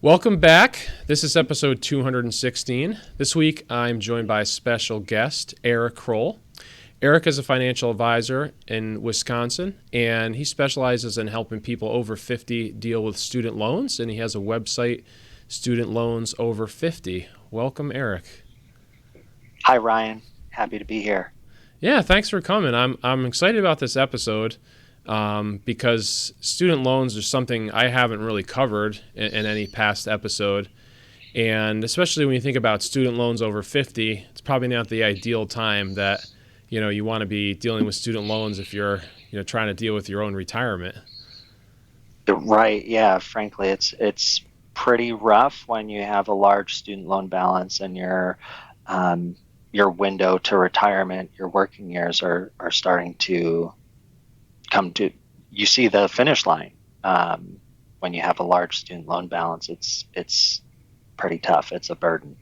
Welcome back. This is episode 216. This week, I'm joined by special guest, Erik Kroll. Erik is a financial advisor in Wisconsin, and he specializes in helping people over 50 deal with student loans, and he has a website, Student Loans Over 50. Welcome, Erik. Hi, Ryan. Happy to be here. Yeah, thanks for coming. I'm excited about this episode because student loans are something I haven't really covered in any past episode. And especially when you think about student loans over 50, it's probably not the ideal time that, you want to be dealing with student loans if you're, trying to deal with your own retirement. Right. Yeah. Frankly, it's pretty rough when you have a large student loan balance and your window to retirement, your working years are starting to come to. You see the finish line when you have a large student loan balance. It's pretty tough. It's a burden.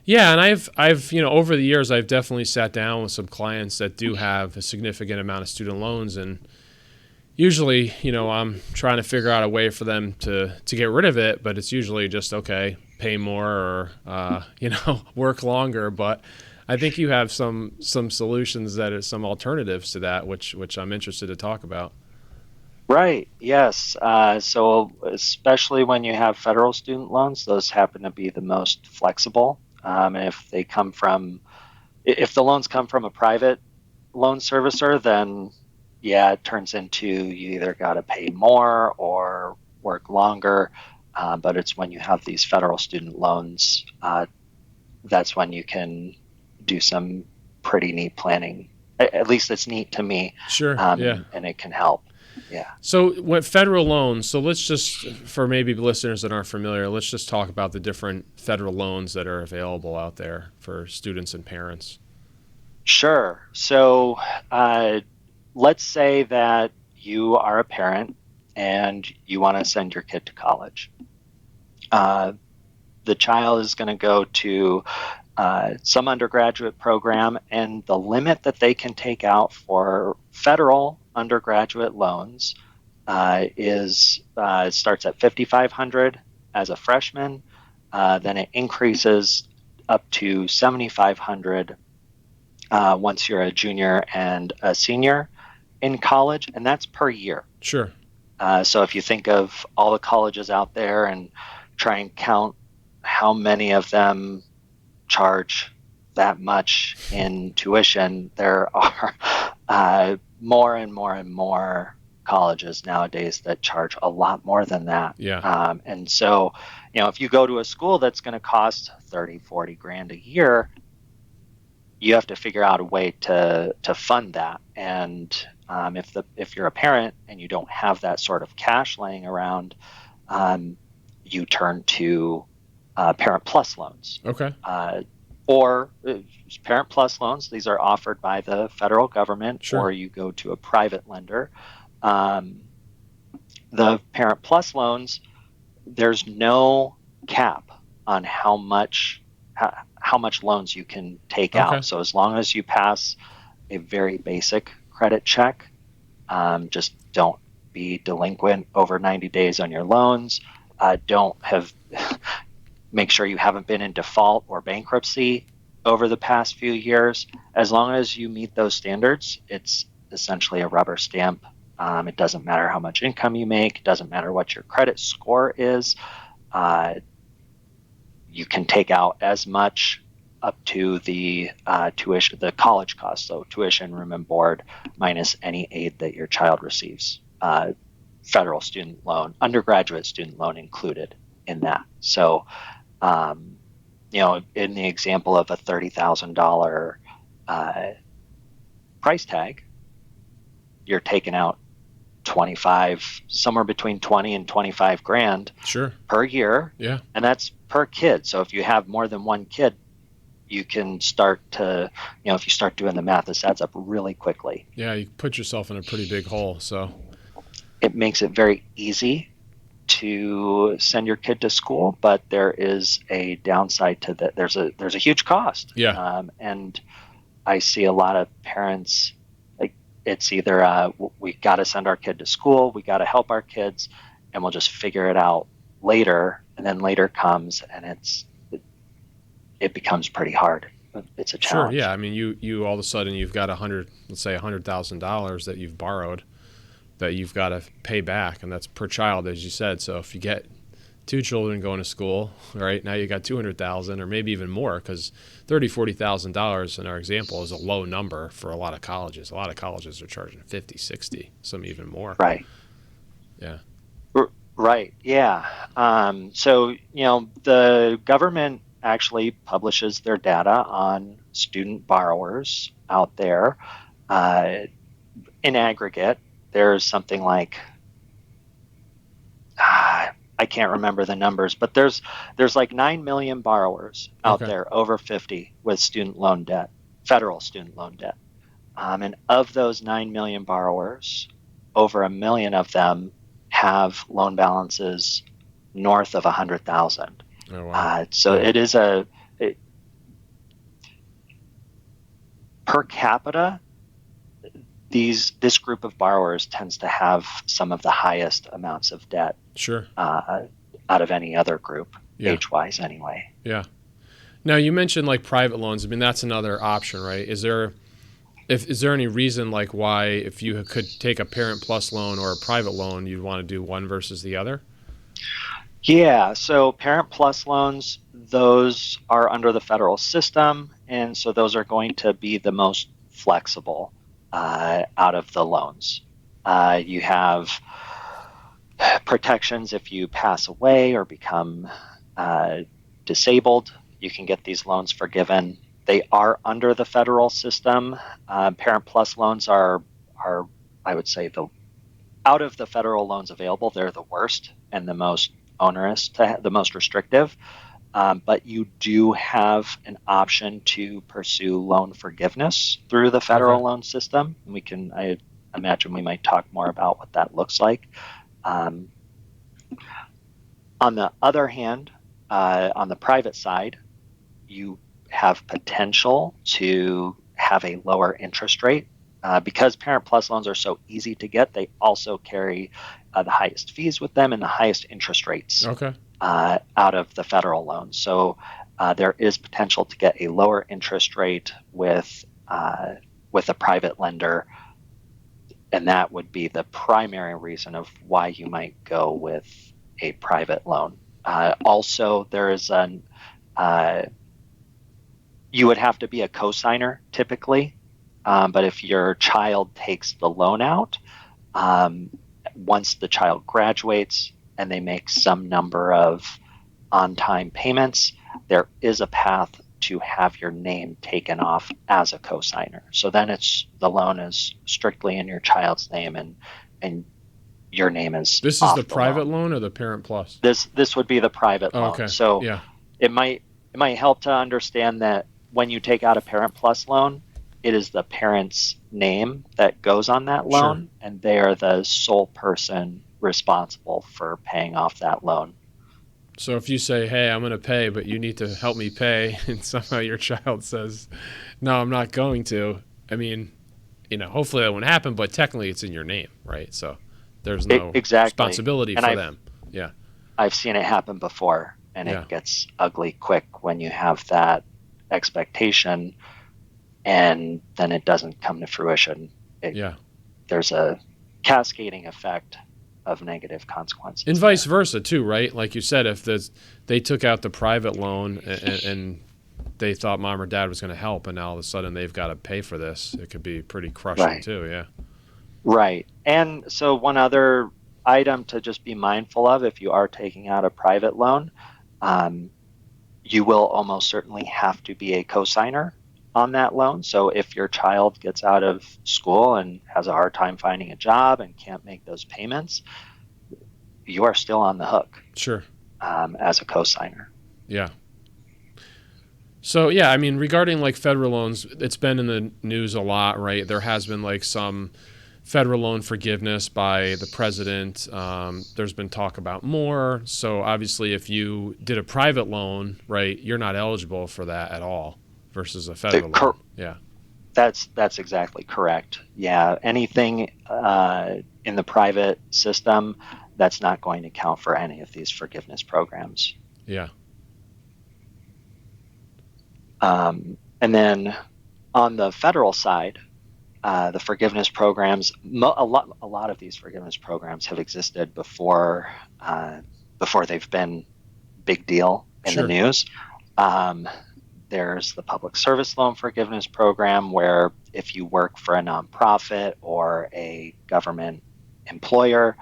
Yeah, and I've over the years I've definitely sat down with some clients that do have a significant amount of student loans, and usually, I'm trying to figure out a way for them to get rid of it, but it's usually just okay, pay more or work longer. But I think you have some solutions that are some alternatives to that, which I'm interested to talk about. Right. Yes. So especially when you have federal student loans, those happen to be the most flexible. If the loans come from a private loan servicer, then yeah, it turns into you either got to pay more or work longer. But it's when you have these federal student loans, that's when you can do some pretty neat planning. At least it's neat to me. Sure. Yeah. And it can help. Yeah. So what federal loans, so let's just, for maybe listeners that aren't familiar, let's just talk about the different federal loans that are available out there for students and parents. Sure. So let's say that you are a parent and you want to send your kid to college. The child is going to go to some undergraduate program, and the limit that they can take out for federal undergraduate loans starts at $5,500 as a freshman. Then it increases up to $7,500 once you're a junior and a senior in college, and that's per year. Sure. So if you think of all the colleges out there and try and count how many of them charge that much in tuition, there are more and more and more colleges nowadays that charge a lot more than that. Yeah. And so, if you go to a school that's going to cost 30, 40 grand a year, you have to figure out a way to fund that. And if you're a parent and you don't have that sort of cash laying around, you turn to Parent Plus loans. Okay. Or Parent Plus loans. These are offered by the federal government, Sure. Or you go to a private lender. The Parent Plus loans, there's no cap on how much loans you can take Okay. out. So as long as you pass a very basic credit check, just don't be delinquent over 90 days on your loans. Make sure you haven't been in default or bankruptcy over the past few years. As long as you meet those standards, it's essentially a rubber stamp. It doesn't matter how much income you make. It doesn't matter what your credit score is. You can take out as much up to the tuition, the college cost, so tuition, room and board, minus any aid that your child receives. Federal student loan, undergraduate student loan included in that. So, in the example of a $30,000 price tag, you're taking out somewhere between 20 and 25 grand Sure. per year. Yeah. And that's per kid. So if you have more than one kid, you can start to, if you start doing the math, this adds up really quickly. Yeah, you put yourself in a pretty big hole. So it makes it very easy to send your kid to school, but there is a downside to that. There's a huge cost. Yeah. And I see a lot of parents, like, it's either we got to send our kid to school, we got to help our kids, and we'll just figure it out later. and then later comes and it becomes pretty hard. It's a Sure. challenge. Yeah. I mean, you all of a sudden you've got let's say $100,000 that you've borrowed that you've got to pay back, and that's per child, as you said. So if you get two children going to school, right, now you got 200,000 or maybe even more, because $30,000-$40,000 in our example is a low number for a lot of colleges. A lot of colleges are charging 50, 60, some even more. Right. Yeah. Right. Yeah. So, the government actually publishes their data on student borrowers out there. In aggregate, there's something like, I can't remember the numbers, but there's like 9 million borrowers out Okay. there over 50 with student loan debt, federal student loan debt. And of those 9 million borrowers, over 1 million of them have loan balances north of 100,000. Oh, wow. So Yeah. it is per capita, this group of borrowers tends to have some of the highest amounts of debt. Sure. Out of any other group, Yeah. age-wise anyway. Yeah. Now you mentioned like private loans. I mean, that's another option, right? Is there any reason like why, if you could take a Parent Plus loan or a private loan, you'd want to do one versus the other? Yeah, so Parent Plus loans, those are under the federal system, and so those are going to be the most flexible out of the loans. You have protections if you pass away or become disabled. You can get these loans forgiven. They are under the federal system. Parent Plus loans are, I would say, out of the federal loans available, they're the worst and the most onerous, the most restrictive. But you do have an option to pursue loan forgiveness through the federal loan system. And I imagine we might talk more about what that looks like. On the other hand, on the private side, you have potential to have a lower interest rate. Because Parent Plus loans are so easy to get, they also carry the highest fees with them and the highest interest rates out of the federal loans. So there is potential to get a lower interest rate with a private lender, and that would be the primary reason of why you might go with a private loan. Also, there is you would have to be a cosigner typically, but if your child takes the loan out, once the child graduates and they make some number of on-time payments, there is a path to have your name taken off as a cosigner. So then the loan is strictly in your child's name, and your name is. This is the private loan or the Parent Plus? This would be the private loan. Okay. So yeah. it might help to understand that when you take out a Parent Plus loan, it is the parent's name that goes on that loan, Sure. and they are the sole person responsible for paying off that loan. So if you say, hey, I'm going to pay, but you need to help me pay, and somehow your child says, no, I'm not going to, I mean, hopefully that won't happen, but technically it's in your name, right? So there's no responsibility for them. Yeah. I've seen it happen before, and it gets ugly quick when you have that expectation and then it doesn't come to fruition. There's a cascading effect of negative consequences. And vice versa too, right? Like you said, if they took out the private loan and they thought mom or dad was going to help, and now all of a sudden they've got to pay for this, it could be pretty crushing too, yeah. Right. And so one other item to just be mindful of if you are taking out a private loan, you will almost certainly have to be a cosigner on that loan. So if your child gets out of school and has a hard time finding a job and can't make those payments, you are still on the hook. Sure. As a cosigner. Yeah. So, yeah, I mean, regarding like federal loans, it's been in the news a lot, right? There has been like some federal loan forgiveness by the president. There's been talk about more. So obviously if you did a private loan, right, you're not eligible for that at all versus a federal loan. Yeah. That's exactly correct. Yeah. Anything in the private system, that's not going to count for any of these forgiveness programs. Yeah. And then on the federal side, the forgiveness programs, a lot of these forgiveness programs have existed before they've been big deal in Sure. the news. There's the public service loan forgiveness program, where if you work for a nonprofit or a government employer,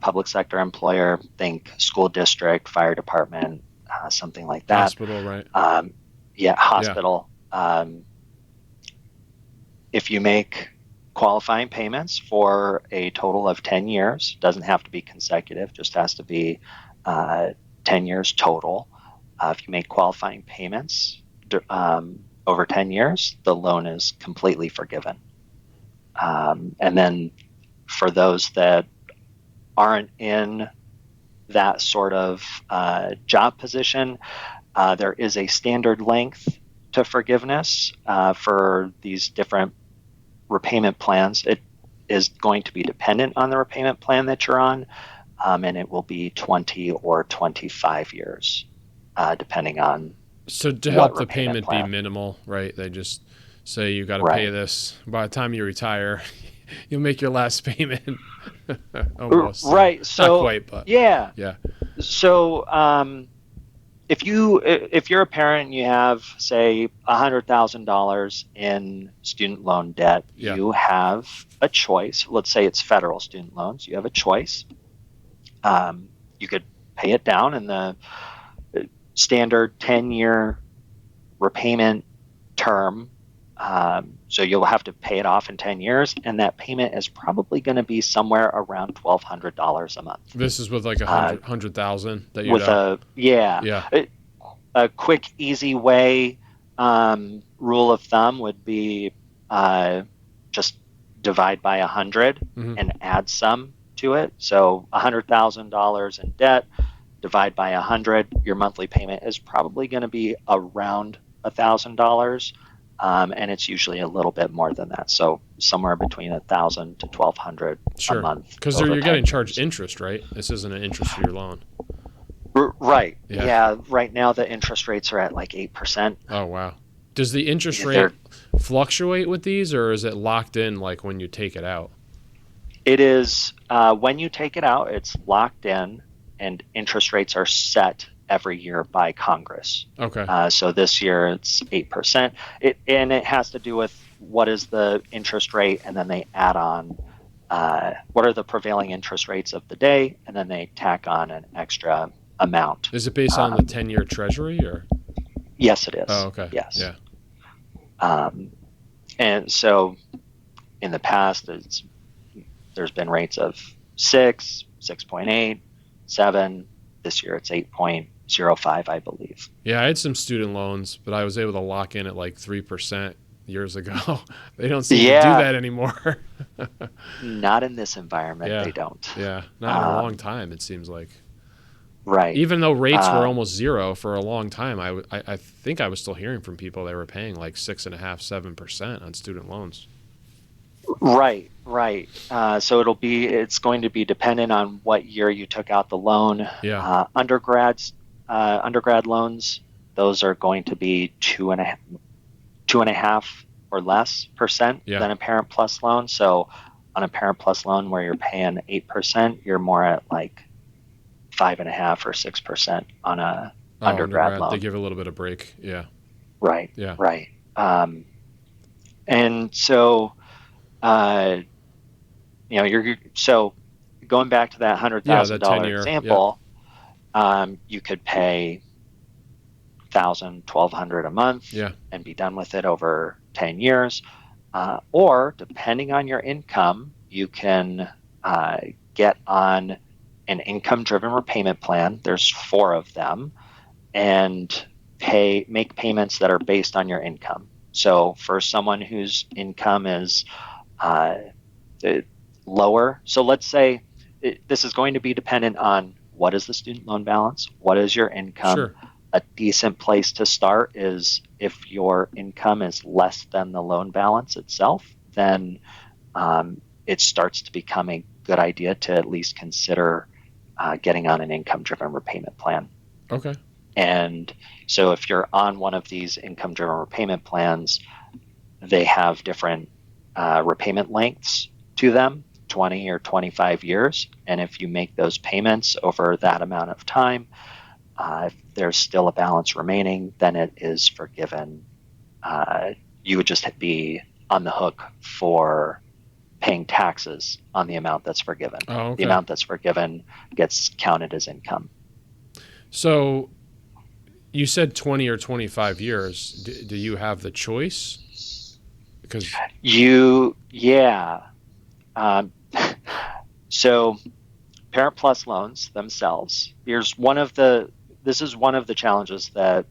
public sector employer, think school district, fire department, something like that. Hospital, right? Hospital. Yeah. If you make qualifying payments for a total of 10 years, doesn't have to be consecutive, just has to be 10 years total. If you make qualifying payments over 10 years, the loan is completely forgiven. And then for those that aren't in that sort of job position, there is a standard length to forgiveness for these different repayment plans. It is going to be dependent on the repayment plan that you're on, and it will be 20 or 25 years, depending on. So to help the payment be minimal, right? They just say you got to pay this by the time you retire. You'll make your last payment. Almost. Right. So not quite, but yeah. So if you're a parent and you have, say, $100,000 in student loan debt, you have a choice. Let's say it's federal student loans. You have a choice. You could pay it down in the standard 10-year repayment term. So you'll have to pay it off in 10 years, and that payment is probably going to be somewhere around $1,200 a month. This is with like $100,000 that you with a quick, easy way. Rule of thumb would be just divide by 100 and add some to it. So $100,000 in debt, divide by 100. Your monthly payment is probably going to be around $1,000. And it's usually a little bit more than that. So somewhere between $1,000 to $1,200 a month. Because you're getting charged interest, right? This isn't an interest for your loan. Right. Yeah. Right now the interest rates are at like 8%. Oh, wow. Does the interest rate fluctuate with these, or is it locked in like when you take it out? It is when you take it out, it's locked in, and interest rates are set every year by Congress. Okay. So this year it's 8%. And it has to do with what is the interest rate, and then they add on what are the prevailing interest rates of the day, and then they tack on an extra amount. Is it based on the 10-year Treasury, or? Yes, it is. Oh, okay. Yes. Yeah. And so in the past, there's been rates of 6, 6.8, 7. This year it's 8.05, I believe. Yeah, I had some student loans, but I was able to lock in at like 3% years ago. They don't seem to do that anymore. Not in this environment, they don't. Yeah, not in a long time, it seems like. Right. Even though rates were almost zero for a long time, I think I was still hearing from people they were paying like 6.5%, 7% on student loans. Right. So it's going to be dependent on what year you took out the loan. Yeah. Undergrad loans, those are going to be 2.5 or less percent than a Parent Plus loan. So on a Parent Plus loan where you're paying 8%, you're more at like 5.5 or 6% on a undergrad loan. They give a little bit of break. Yeah. Right. Yeah. Right. And so, so going back to that $100,000 example, you could pay $1,000, $1,200 a month and be done with it over 10 years. Or depending on your income, you can get on an income-driven repayment plan. There's 4 of them, and make payments that are based on your income. So for someone whose income is lower, so let's say this is going to be dependent on what is the student loan balance, what is your income. Sure. A decent place to start is if your income is less than the loan balance itself, then it starts to become a good idea to at least consider getting on an income-driven repayment plan. Okay. And so if you're on one of these income-driven repayment plans, they have different repayment lengths to them, 20 or 25 years. And if you make those payments over that amount of time, if there's still a balance remaining, then it is forgiven. You would just be on the hook for paying taxes on the amount that's forgiven. Oh, okay. The amount that's forgiven gets counted as income. So you said 20 or 25 years. Do you have the choice? Because So Parent Plus loans themselves, this is one of the challenges that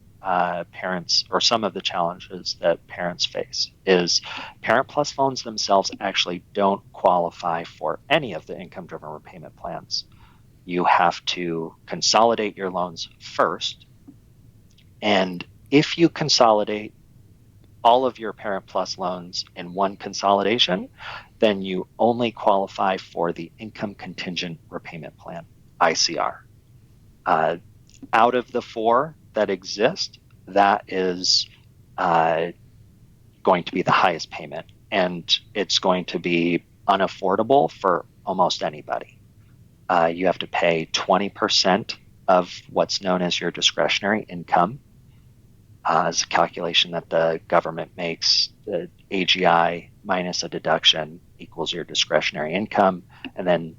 parents, or some of the challenges that parents face, is Parent Plus loans themselves actually don't qualify for any of the income-driven repayment plans. You have to consolidate your loans first, and if you consolidate all of your Parent Plus loans in one consolidation, then you only qualify for the income contingent repayment plan, ICR. Out of the 4 that exist, that is going to be the highest payment, and it's going to be unaffordable for almost anybody. You have to pay 20% of what's known as your discretionary income. As a calculation that the government makes, the AGI minus a deduction equals your discretionary income, and then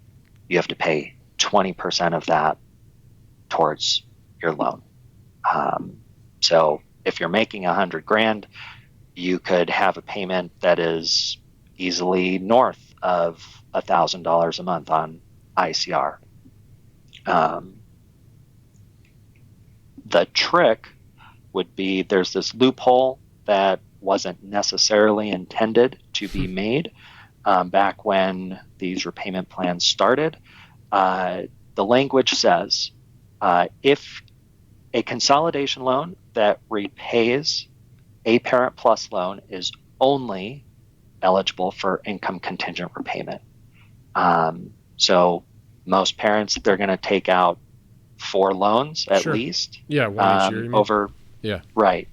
you have to pay 20% of that towards your loan. So if you're making $100,000, you could have a payment that is easily north of $1,000 a month on ICR. The trick would be, there's this loophole that wasn't necessarily intended to be made back when these repayment plans started. The language says if a consolidation loan that repays a Parent Plus loan is only eligible for income contingent repayment. So most parents, they're going to take out 4 loans at least. Yeah, one each year. Over. Yeah. Right.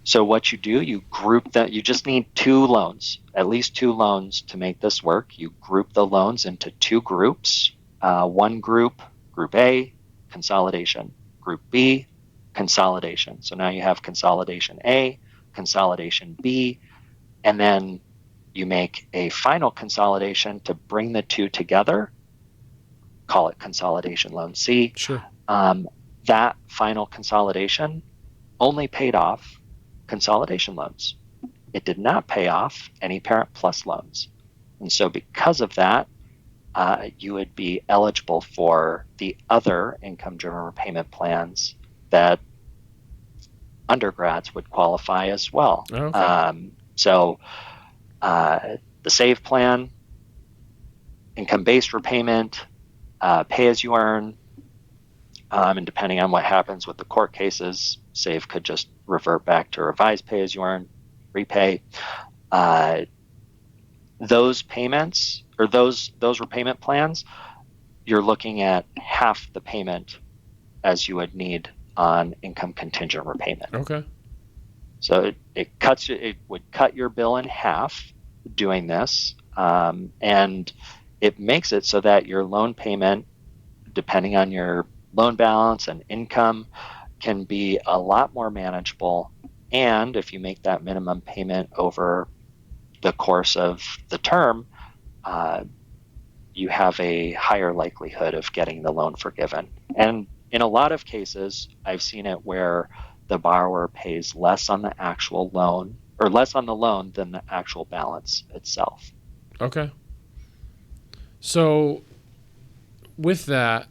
So what you do, you group that. You just need 2 loans, at least 2 loans to make this work. You group the loans into 2 groups. One group, Group A, consolidation. Group B, consolidation. So now you have consolidation A, consolidation B, and then you make a final consolidation to bring the 2 together. Call it consolidation loan C. Sure. That final consolidation only paid off consolidation loans. It did not pay off any Parent Plus loans. And so because of that, you would be eligible for the other income-driven repayment plans that undergrads would qualify as well. Okay. So the SAVE plan, income-based repayment, pay-as-you-earn, and depending on what happens with the court cases, SAVE could just revert back to revised pay-as-you-earn, repay. Those payments, or those repayment plans, you're looking at half the payment as you would need on income contingent repayment. Okay. So it would cut your bill in half doing this, and it makes it so that your loan payment, depending on your loan balance and income, can be a lot more manageable. And if you make that minimum payment over the course of the term, you have a higher likelihood of getting the loan forgiven. And in a lot of cases, I've seen it where the borrower pays less on the actual loan, or less on the loan than the actual balance itself. Okay. So with that,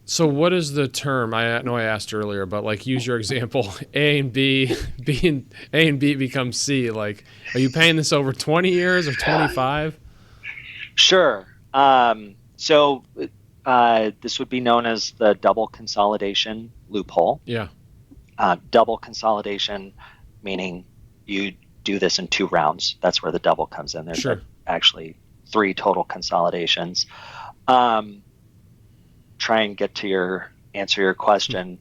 so what is the term? I know I asked earlier, but like, use your example, A and B, A and B become C. Like, are you paying this over 20 years or 25? Sure. So this would be known as the double consolidation loophole. Yeah. Double consolidation, meaning you do this in 2 rounds. That's where the double comes in. There's actually 3 total consolidations. Try and answer your question.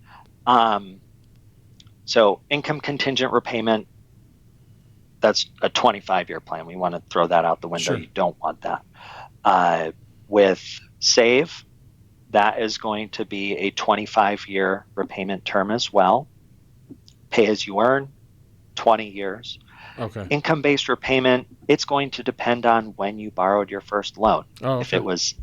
So income contingent repayment, that's a 25-year plan. We want to throw that out the window. Sure. You don't want that. With SAVE, that is going to be a 25-year repayment term as well. Pay as you earn, 20 years. Okay. Income-based repayment, it's going to depend on when you borrowed your first loan. Oh, okay. If it was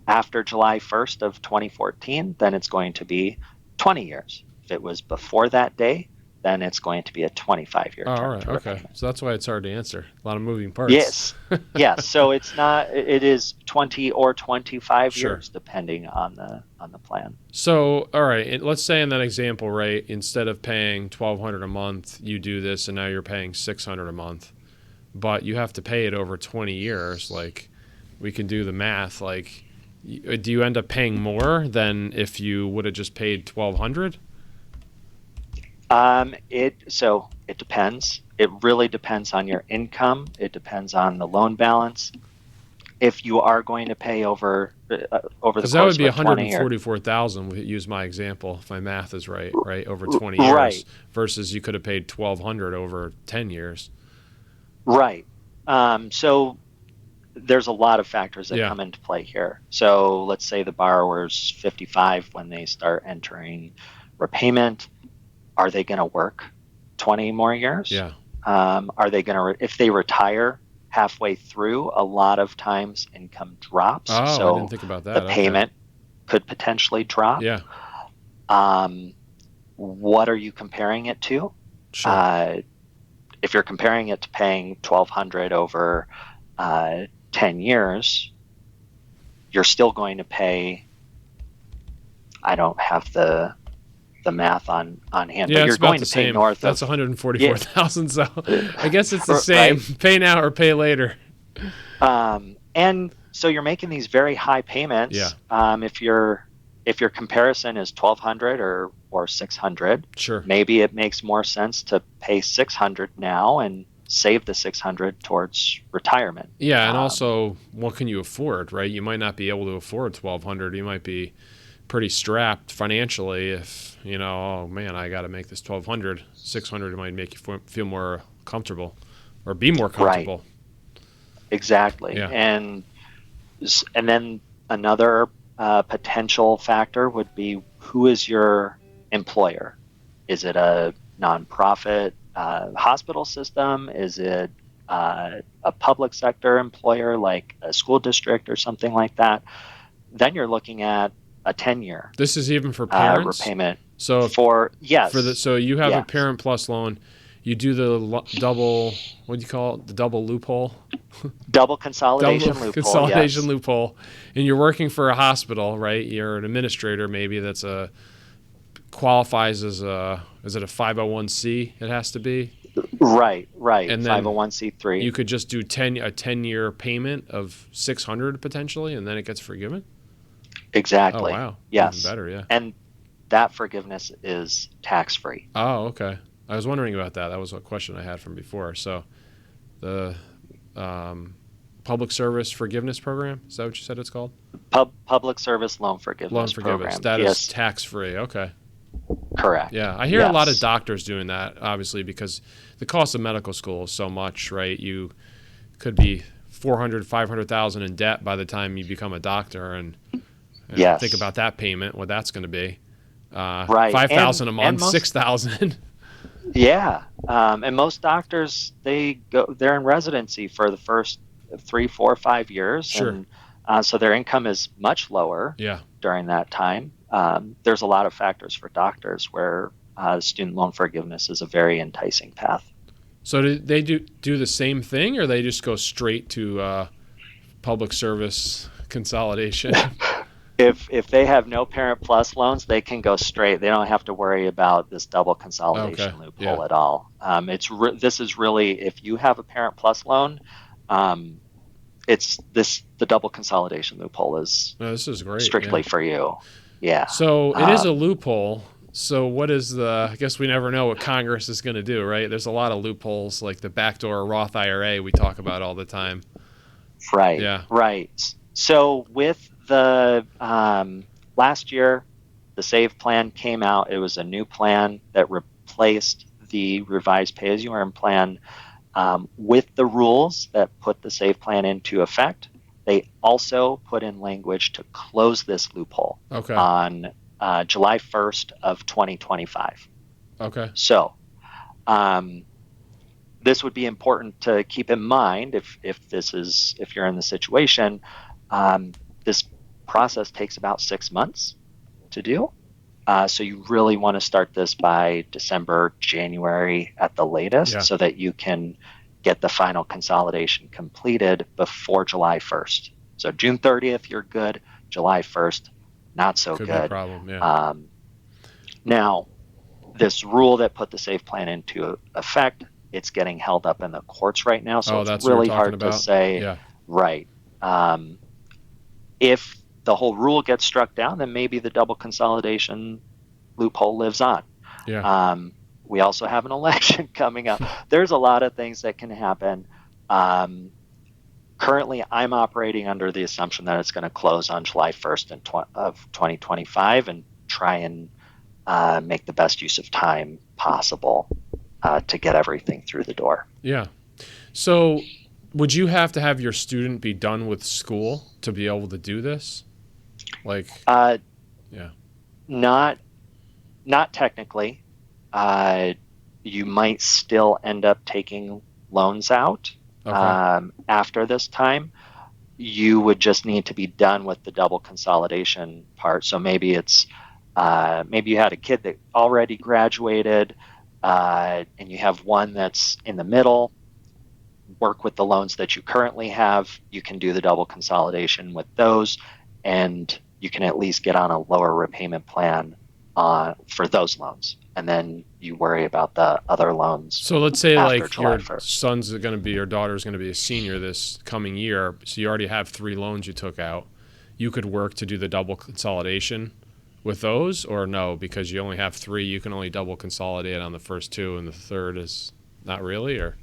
after July 1st of 2014, then it's going to be 20 years. If it was before that day, then it's going to be a 25-year term. All right. Okay. Repayment. So that's why it's hard to answer. A lot of moving parts. Yes. Yes. So it's not. It is 20 or 25 Sure. years, depending on the plan. So, all right. Let's say in that example, right, instead of paying $1,200 a month, you do this, and now you're paying $600 a month, but you have to pay it over 20 years. Like, we can do the math. Like, do you end up paying more than if you would have just paid $1,200? It depends. It really depends on your income. It depends on the loan balance. If you are going to pay over the course Because that would be of 20 years, $144,000. Use my example, if my math is right, over 20 years, right. Versus you could have paid $1,200 over 10 years. Right. So there's a lot of factors that come into play here. So let's say the borrower's 55 when they start entering repayment. Are they going to work 20 more years? Yeah. Are they going to, if they retire halfway through, a lot of times income drops. Oh, so I didn't think about that. The payment could potentially drop. Yeah. What are you comparing it to? Sure. If you're comparing it to paying $1,200 over 10 years, you're still going to pay, I don't have the math on hand, yeah, but you're going to pay north That's of $144,000. So I guess it's the same. Right? Pay now or pay later. And so you're making these very high payments. Yeah. If your comparison is $1,200 or $600, sure, maybe it makes more sense to pay $600 now and save the $600 towards retirement. Yeah, and also, what can you afford? Right, you might not be able to afford $1,200. You might be pretty strapped financially if oh man, I got to make this $1,200. $600 might make you feel more comfortable or be more comfortable. Right. Exactly. Yeah. And then another potential factor would be, who is your employer? Is it a nonprofit hospital system? Is it a public sector employer like a school district or something like that? Then you're looking at a 10-year. This is even for parents? Repayment. So yes. So you have a Parent Plus loan. You do the double, what do you call it? The double loophole? Double consolidation loophole. And you're working for a hospital, right? You're an administrator maybe that's qualifies as is it a 501c it has to be? Right. And then 501c3. You could just do a 10-year payment of $600 potentially, and then it gets forgiven? Exactly. Oh, wow. Yes. Even better, yeah. And that forgiveness is tax-free. Oh, okay. I was wondering about that. That was a question I had from before. So the Public Service Forgiveness Program, is that what you said it's called? Public Service Loan Forgiveness Program. That is tax-free. Okay. Correct. Yeah, I hear a lot of doctors doing that, obviously, because the cost of medical school is so much, right? You could be $400,000, $500,000 in debt by the time you become a doctor, and think about that payment, what that's going to be. Right. $5,000 a month, $6,000. Yeah. And most doctors, they're in residency for the first 3, 4, 5 years. Sure. And so their income is much lower during that time. There's a lot of factors for doctors where student loan forgiveness is a very enticing path. So do they do the same thing, or they just go straight to public service consolidation? If they have no Parent Plus loans, they can go straight. They don't have to worry about this double consolidation loophole at all. This is really, if you have a Parent Plus loan, the double consolidation loophole is this is great, strictly for you. Yeah. So it is a loophole. So what is I guess we never know what Congress is going to do, right? There's a lot of loopholes, like the backdoor Roth IRA we talk about all the time. Right. Yeah. Right. So with the last year, the SAVE plan came out. It was a new plan that replaced the revised pay-as-you-earn plan with the rules that put the SAVE plan into effect. They also put in language to close this loophole on July 1st of 2025. Okay. So this would be important to keep in mind if you're in the situation. This process takes about 6 months to do. So you really want to start this by December, January at the latest, so that you can get the final consolidation completed before July 1st. So June 30th, you're good. July 1st, not so Could good. Be a problem, yeah. Now, this rule that put the SAVE plan into effect, it's getting held up in the courts right now. So it's really hard to say. Yeah. Right. If the whole rule gets struck down, then maybe the double consolidation loophole lives on. Yeah. We also have an election coming up. There's a lot of things that can happen. Currently, I'm operating under the assumption that it's going to close on July 1st of 2025 and try and make the best use of time possible to get everything through the door. Yeah. So would you have to have your student be done with school to be able to do this? Like, yeah. Not technically. You might still end up taking loans out after this time. You would just need to be done with the double consolidation part. So maybe it's maybe you had a kid that already graduated and you have one that's in the middle. Work with the loans that you currently have. You can do the double consolidation with those, and you can at least get on a lower repayment plan for those loans, and then you worry about the other loans. So let's say like July your 1st. son's going to be, your daughter's going to be a senior this coming year, so you already have 3 loans you took out. You could work to do the double consolidation with those, or no, because you only have 3, you can only double consolidate on the first 2, and the third is not really, or?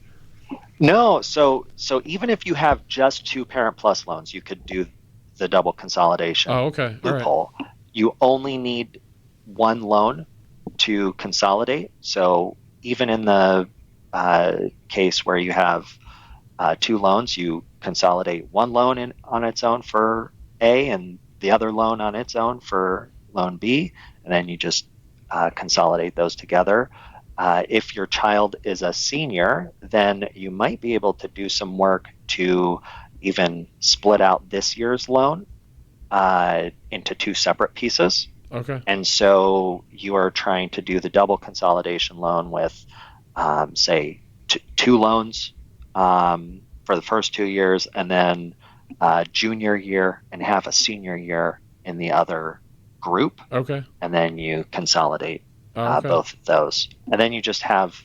No, so even if you have just 2 Parent Plus loans, you could do the double consolidation loophole. Right. You only need 1 loan to consolidate. So even in the case where you have 2 loans, you consolidate 1 loan on its own for A and the other loan on its own for loan B, and then you just consolidate those together. If your child is a senior, then you might be able to do some work to even split out this year's loan into 2 separate pieces. Okay. And so you are trying to do the double consolidation loan with, say, 2 loans for the first 2 years, and then junior year and half a senior year in the other group. Okay. And then you consolidate both of those. And then you just have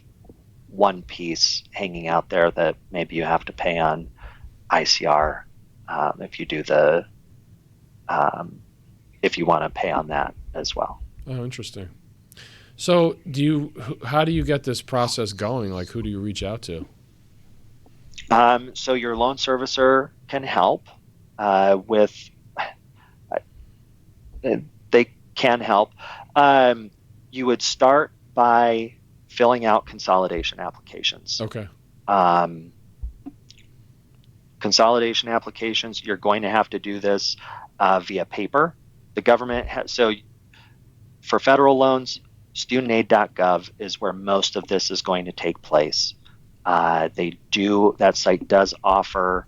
1 piece hanging out there that maybe you have to pay on ICR if you do the if you want to pay on that as well. Oh, interesting. So how do you get this process going? Like, who do you reach out to? So your loan servicer can help with, they can help. You would start by filling out consolidation applications. Okay. Consolidation applications, you're going to have to do this via paper. The government so for federal loans, StudentAid.gov is where most of this is going to take place. That site does offer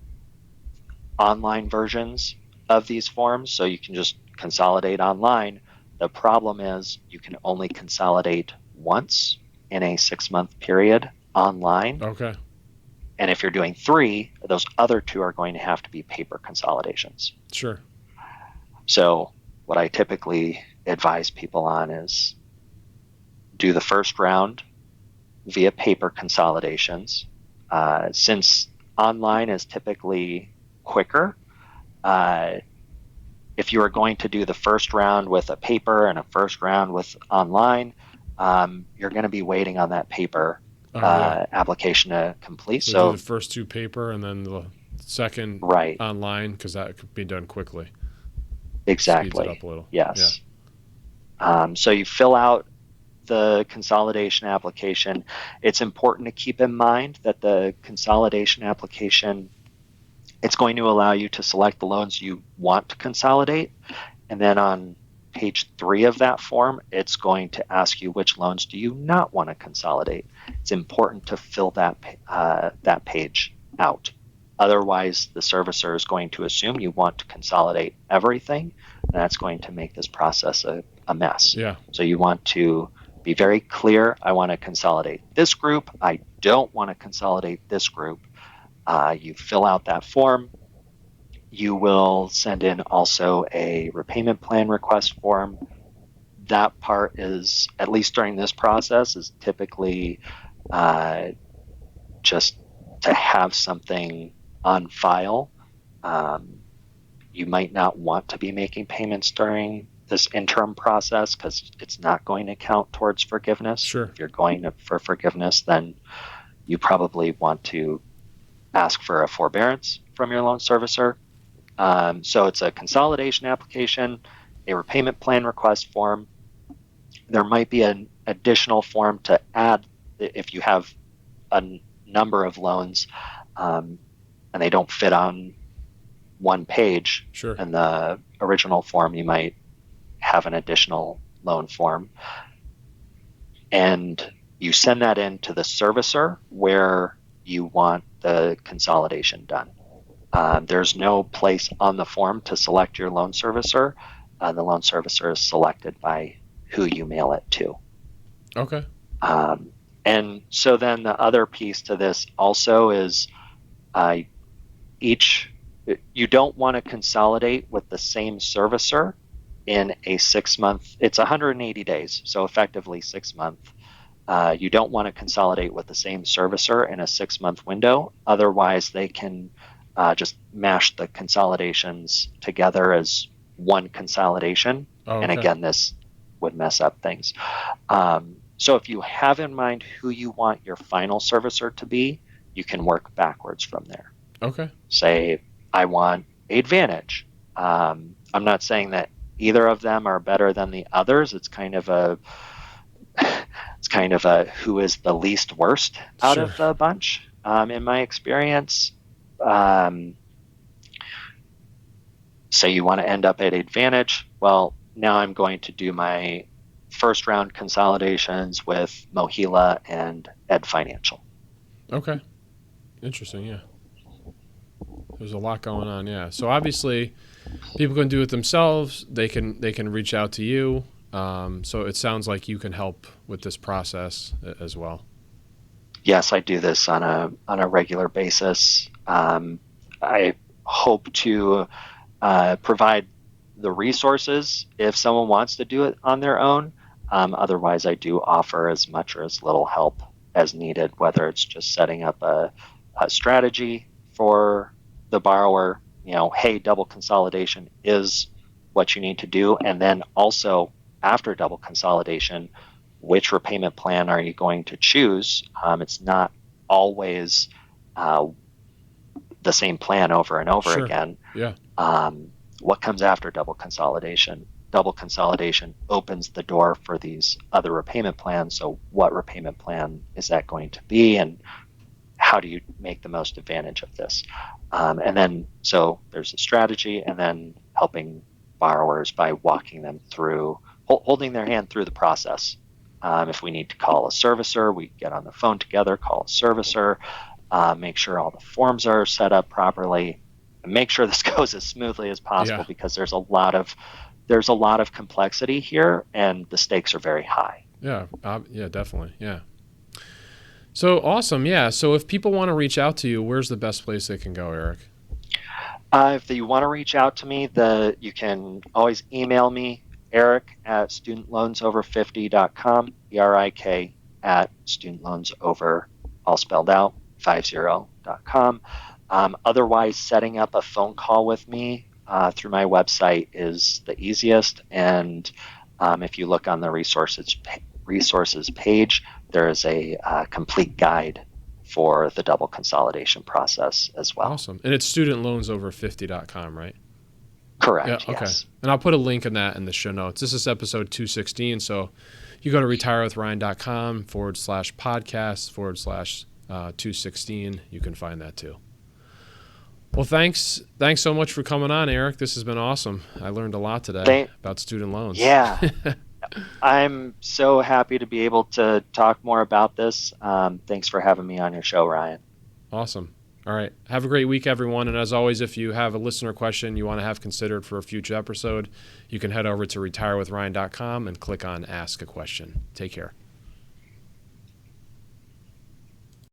online versions of these forms, so you can just consolidate online. The problem is you can only consolidate once in a 6-month period online. Okay. And if you're doing 3, those other 2 are going to have to be paper consolidations. Sure. So what I typically advise people on is do the first round via paper consolidations. Since online is typically quicker, if you are going to do the first round with a paper and a first round with online, you're going to be waiting on that paper application to complete. So do the first 2 paper and then the second online, because that could be done quickly. speeds it Exactly. up a little. Yeah. Yes. So you fill out the consolidation application. It's important to keep in mind that the consolidation application, it's going to allow you to select the loans you want to consolidate. And then on page 3 of that form, it's going to ask you which loans do you not want to consolidate. It's important to fill that page out. Otherwise, the servicer is going to assume you want to consolidate everything, and that's going to make this process a mess. Yeah. So you want to be very clear. I want to consolidate this group. I don't want to consolidate this group. You fill out that form. You will send in also a repayment plan request form. That part is, at least during this process, is typically just to have something on file. You might not want to be making payments during this interim process because it's not going to count towards forgiveness. Sure. If you're going for forgiveness, then you probably want to ask for a forbearance from your loan servicer. So it's a consolidation application, a repayment plan request form. There might be an additional form to add if you have a number of loans and they don't fit on one page. Sure. In the original form, you might have an additional loan form. And you send that in to the servicer where you want the consolidation done. There's no place on the form to select your loan servicer. The loan servicer is selected by who you mail it to. Okay. And so then the other piece to this also is you don't want to consolidate with the same servicer in a 6-month, it's 180 days, so effectively 6 months. You don't want to consolidate with the same servicer in a 6-month window. Otherwise, they can just mash the consolidations together as one consolidation. Oh, okay. And again, this would mess up things. So if you have in mind who you want your final servicer to be, you can work backwards from there. Okay. Say, I want Advantage. I'm not saying that either of them are better than the others. It's kind of a who is the least worst out Sure. of the bunch. In my experience, say you want to end up at Advantage. Well, now I'm going to do my first round consolidations with Mohila and Ed Financial. Okay. Interesting. Yeah. There's a lot going on. Yeah. So obviously, people can do it themselves. They can reach out to you. So it sounds like you can help with this process as well. Yes, I do this on a regular basis. I hope to provide the resources if someone wants to do it on their own. Otherwise, I do offer as much or as little help as needed, whether it's just setting up a strategy for the borrower. Hey, double consolidation is what you need to do. And then also after double consolidation, which repayment plan are you going to choose? It's not always the same plan over and over Sure. again. Yeah. What comes after double consolidation? Double consolidation opens the door for these other repayment plans. So what repayment plan is that going to be? And how do you make the most advantage of this? And then, so there's a strategy, and then helping borrowers by walking them through, holding their hand through the process. If we need to call a servicer, we get on the phone together, call a servicer, make sure all the forms are set up properly, and make sure this goes as smoothly as possible, because there's a lot of complexity here, and the stakes are very high. Yeah. Yeah. Definitely. Yeah. So awesome. Yeah. So if people want to reach out to you, where's the best place they can go, Erik? If you want to reach out to me, you can always email me, Erik@StudentLoansOver50.com, ERIK at StudentLoansOver, all spelled out, 50.com. Otherwise, setting up a phone call with me through my website is the easiest. And if you look on the resources page, there is a complete guide for the double consolidation process as well. Awesome. And it's StudentLoansOver50.com, right? Correct. Yeah, okay. Yes. And I'll put a link in that in the show notes. This is episode 216. So you go to retirewithryan.com /podcast /216. You can find that too. Well, thanks so much for coming on, Erik. This has been awesome. I learned a lot today about student loans. Yeah. I'm so happy to be able to talk more about this. Thanks for having me on your show, Ryan. Awesome. All right. Have a great week, everyone. And as always, if you have a listener question you want to have considered for a future episode, you can head over to retirewithryan.com and click on Ask a Question. Take care.